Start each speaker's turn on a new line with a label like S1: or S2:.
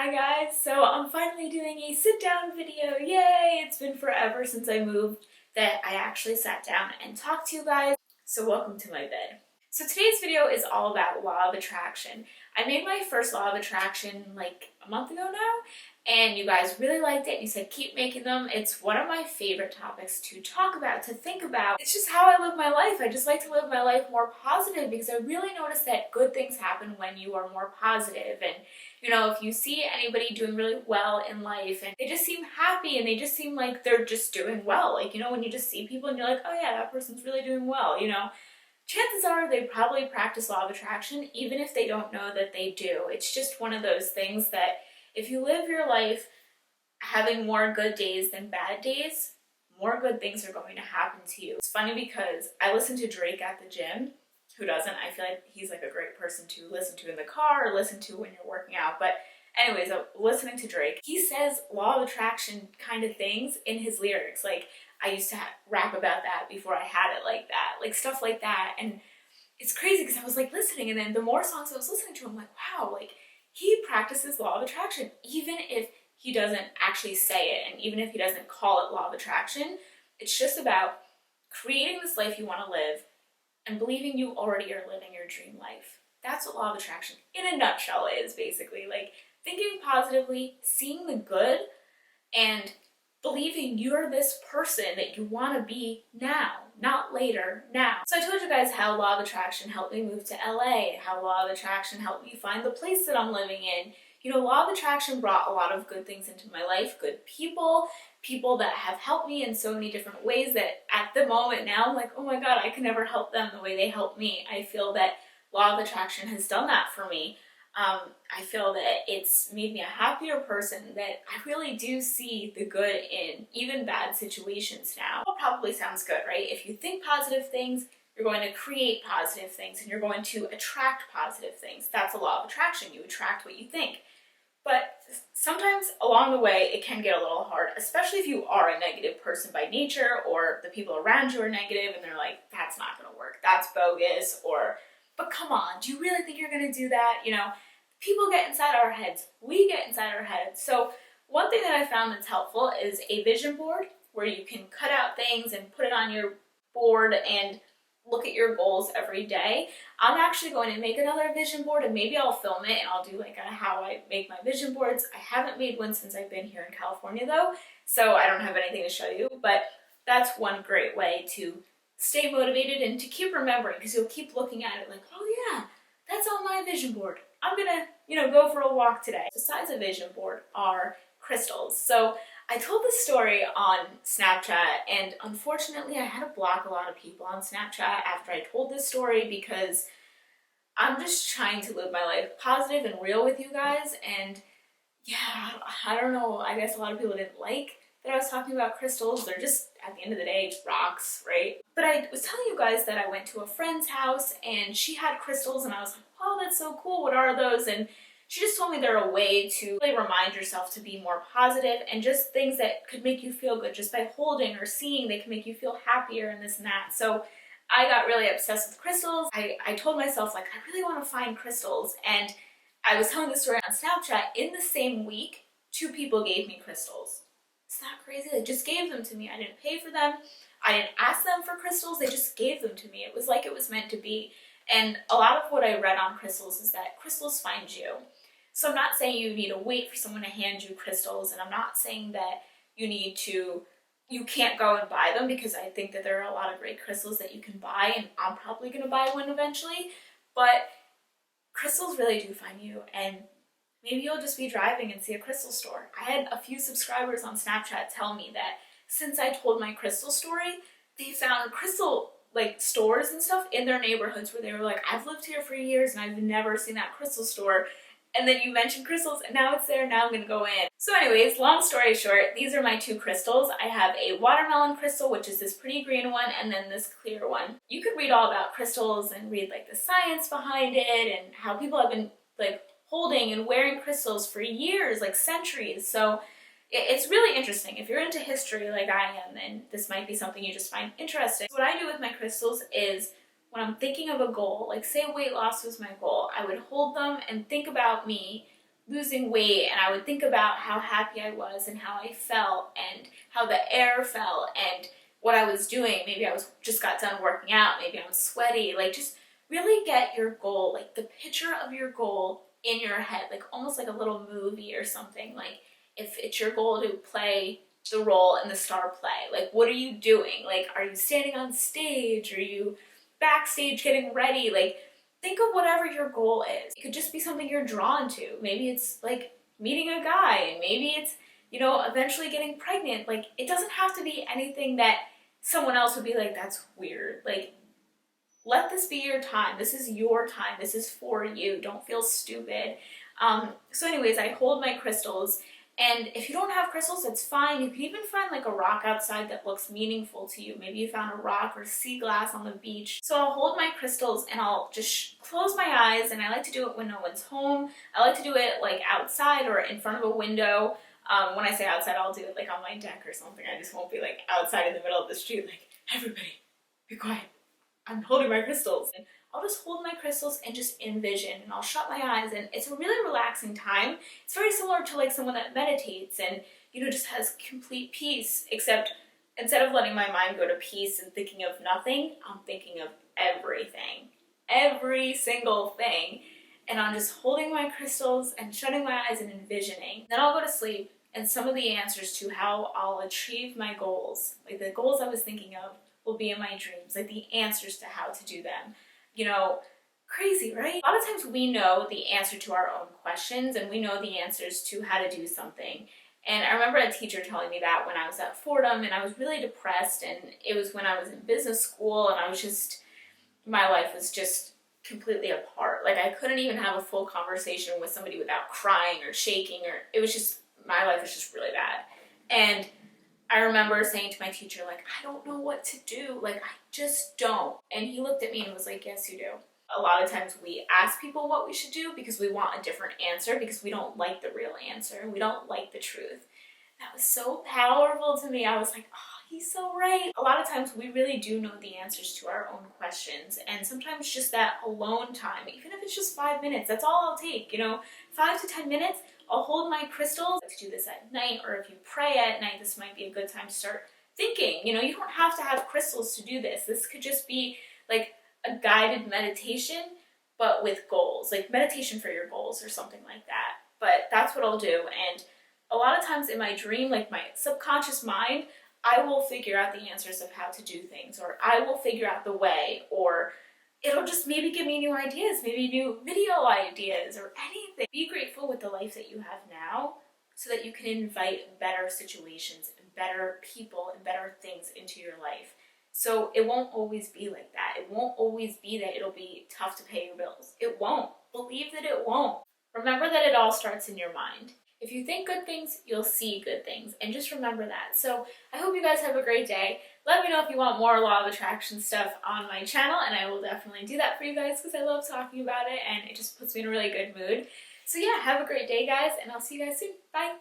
S1: Hi guys, so I'm finally doing a sit down video, yay! It's been forever since I moved that I actually sat down and talked to you guys, so welcome to my bed. So today's video is all about law of attraction. I made my first law of attraction like a month ago now, and you guys really liked it and you said keep making them. It's one of my favorite topics to talk about, to think about. It's just how I live my life. I just like to live my life more positive because I really notice that good things happen when you are more positive. And if you see anybody doing really well in life and they just seem happy and they just seem like they're just doing well, when you just see people and you're like, oh yeah, that person's really doing well, chances are they probably practice law of attraction, even if they don't know that they do. It's just one of those things that if you live your life having more good days than bad days, more good things are going to happen to you. It's funny because I listen to Drake at the gym. Who doesn't? I feel like he's like a great person to listen to in the car or listen to when you're working out. But anyways, I'm listening to Drake. He says law of attraction kind of things in his lyrics. Like, I used to rap about that before I had it like that, like stuff like that. And it's crazy because I was like listening, and then the more songs I was listening to, I'm like, wow, like he practices law of attraction, even if he doesn't actually say it, and even if he doesn't call it law of attraction. It's just about creating this life you want to live and believing you already are living your dream life. That's what law of attraction in a nutshell is, basically. Like thinking positively, seeing the good, and believing you're this person that you want to be now, not later, now. So I told you guys how law of attraction helped me move to LA, how law of attraction helped me find the place that I'm living in. Law of attraction brought a lot of good things into my life, good people, people that have helped me in so many different ways that at the moment now I'm like, oh my God, I can never help them the way they help me. I feel that law of attraction has done that for me. I feel that it's made me a happier person, that I really do see the good in even bad situations now. It probably sounds good, right? If you think positive things, you're going to create positive things and you're going to attract positive things. That's a law of attraction. You attract what you think. But sometimes along the way, it can get a little hard, especially if you are a negative person by nature, or the people around you are negative and they're like, that's not going to work, that's bogus, or, but come on, do you really think you're going to do that? People get inside our heads. We get inside our heads. So one thing that I found that's helpful is a vision board where you can cut out things and put it on your board and look at your goals every day. I'm actually going to make another vision board, and maybe I'll film it and I'll do like how I make my vision boards. I haven't made one since I've been here in California though, so I don't have anything to show you, but that's one great way to stay motivated and to keep remembering, because you'll keep looking at it like, oh yeah, that's on my vision board. I'm gonna, go for a walk today. Besides a vision board are crystals. So I told this story on Snapchat, and unfortunately I had to block a lot of people on Snapchat after I told this story, because I'm just trying to live my life positive and real with you guys. And yeah, I don't know, I guess a lot of people didn't like that I was talking about crystals. They're just, at the end of the day, rocks, right? But I was telling you guys that I went to a friend's house and she had crystals, and I was like, oh, that's so cool, what are those? And she just told me they're a way to really remind yourself to be more positive, and just things that could make you feel good just by holding or seeing, they can make you feel happier and this and that. So I got really obsessed with crystals. I told myself, like, I really want to find crystals. And I was telling the story on Snapchat. In the same week, 2 people gave me crystals. Isn't that crazy? They just gave them to me. I didn't pay for them. I didn't ask them for crystals. They just gave them to me. It was like it was meant to be. And a lot of what I read on crystals is that crystals find you. So I'm not saying you need to wait for someone to hand you crystals, and I'm not saying that you can't go and buy them, because I think that there are a lot of great crystals that you can buy, and I'm probably going to buy one eventually. But crystals really do find you, and maybe you'll just be driving and see a crystal store. I had a few subscribers on Snapchat tell me that since I told my crystal story, they found crystal stores and stuff in their neighborhoods where they were like, I've lived here for years and I've never seen that crystal store. And then you mentioned crystals and now it's there, now I'm gonna go in. So anyways, long story short, these are my 2 crystals. I have a watermelon crystal, which is this pretty green one, and then this clear one. You could read all about crystals and read the science behind it and how people have been holding and wearing crystals for years, centuries. So it's really interesting. If you're into history like I am, then this might be something you just find interesting. So what I do with my crystals is, when I'm thinking of a goal, say weight loss was my goal, I would hold them and think about me losing weight, and I would think about how happy I was and how I felt and how the air felt and what I was doing. Maybe I was just got done working out, maybe I'm sweaty. Like, just really get your goal, like the picture of your goal in your head, like almost like a little movie or something. Like, if it's your goal to play the role in the star play, like what are you doing? Like, are you standing on stage? Are you backstage getting ready? Like, think of whatever your goal is. It could just be something you're drawn to. Maybe it's like meeting a guy, and maybe it's, you know, eventually getting pregnant. Like, it doesn't have to be anything that someone else would be like, that's weird. Like, let this be your time. This is your time. This is for you. Don't feel stupid. So anyways, I hold my crystals, and if you don't have crystals, that's fine. You can even find like a rock outside that looks meaningful to you. Maybe you found a rock or sea glass on the beach. So I'll hold my crystals and I'll just close my eyes, and I like to do it when no one's home. I like to do it like outside or in front of a window. When I say outside, I'll do it like on my deck or something. I just won't be like outside in the middle of the street like, everybody, be quiet. I'm holding my crystals. And I'll just hold my crystals and just envision, and I'll shut my eyes, and it's a really relaxing time. It's very similar to like someone that meditates and, you know, just has complete peace, except instead of letting my mind go to peace and thinking of nothing, I'm thinking of everything. Every single thing. And I'm just holding my crystals and shutting my eyes and envisioning. Then I'll go to sleep, and some of the answers to how I'll achieve my goals, like the goals I was thinking of, will be in my dreams, like the answers to how to do them. You know, crazy, right? A lot of times we know the answer to our own questions, and we know the answers to how to do something. And I remember a teacher telling me that when I was at Fordham, and I was really depressed, and it was when I was in business school, and I was just, my life was just completely apart. Like, I couldn't even have a full conversation with somebody without crying or shaking, or it was just, my life was just really bad. And I remember saying to my teacher, like, I don't know what to do. Like, I just don't. And he looked at me and was like, yes, you do. A lot of times we ask people what we should do because we want a different answer, because we don't like the real answer. We don't like the truth. That was so powerful to me. I was like, oh, he's so right. A lot of times we really do know the answers to our own questions. And sometimes just that alone time, even if it's just 5 minutes, that's all I'll take. You know, 5 to 10 minutes. I'll hold my crystals. To do this at night, or if you pray at night, this might be a good time to start thinking. You know, you don't have to have crystals to do this. This could just be like a guided meditation, but with goals, like meditation for your goals or something like that. But that's what I'll do. And a lot of times in my dream, like my subconscious mind, I will figure out the answers of how to do things, or I will figure out the way, or it'll just maybe give me new ideas, maybe new video ideas or anything. Be grateful with the life that you have now, so that you can invite better situations and better people and better things into your life. So it won't always be like that. It won't always be that it'll be tough to pay your bills. It won't. Believe that it won't. Remember that it all starts in your mind. If you think good things, you'll see good things. And just remember that. So I hope you guys have a great day. Let me know if you want more Law of Attraction stuff on my channel, and I will definitely do that for you guys because I love talking about it and it just puts me in a really good mood. So yeah, have a great day, guys, and I'll see you guys soon. Bye!